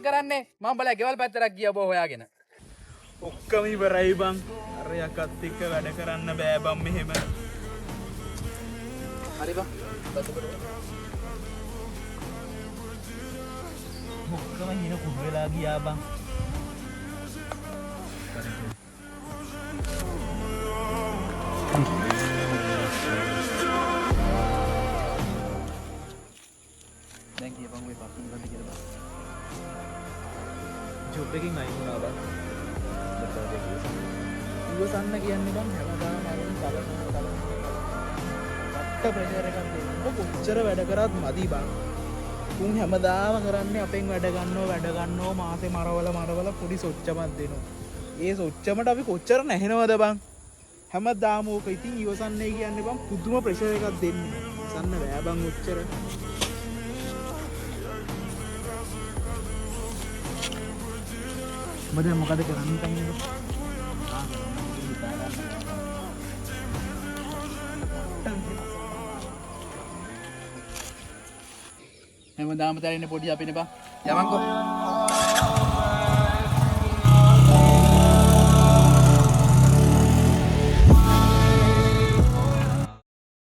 කරන්නේ? මම බලලා ගෙවල් පැත්තට ගියා බෝ හොයාගෙන. ඔක්කොම ඉවරයි බං. අර යකත් එක්ක වැඩ කරන්න බෑ බං මෙහෙම. හරි බං. ඔක්කොම හින කුඩු වෙලා ගියා බං. දැන් කියපන් ඔය පස්සෙන් ගන්න කියලා බං. ජොබ් එකකින් අයින් වුණා බං. ඉවසන්න කියන්නේ බං හැමදාම අරන් කලනවා. වට ප්‍රෙෂර් එකක් දෙන්න. කොච්චර වැඩ කරත් මදි බං. උන් හැමදාම කරන්නේ අපෙන් වැඩ ගන්නවා මාසේ මරවල පොඩි සොච්චමක් දෙනවා. ඒ සොච්චමට අපි කොච්චර නැහෙනවද බං? හැමදාම ඕක ඉතින් ඉවසන්නේ කියන්නේ බං පුදුම ප්‍රෙෂර් එකක් දෙන්නේ. ඉවසන්න බෑ බං ඔච්චර. මම මොකද කරන්නේ තන්නේ? හැමදාම තරින්නේ පොඩි අපිනේ බං. යවන්කෝ.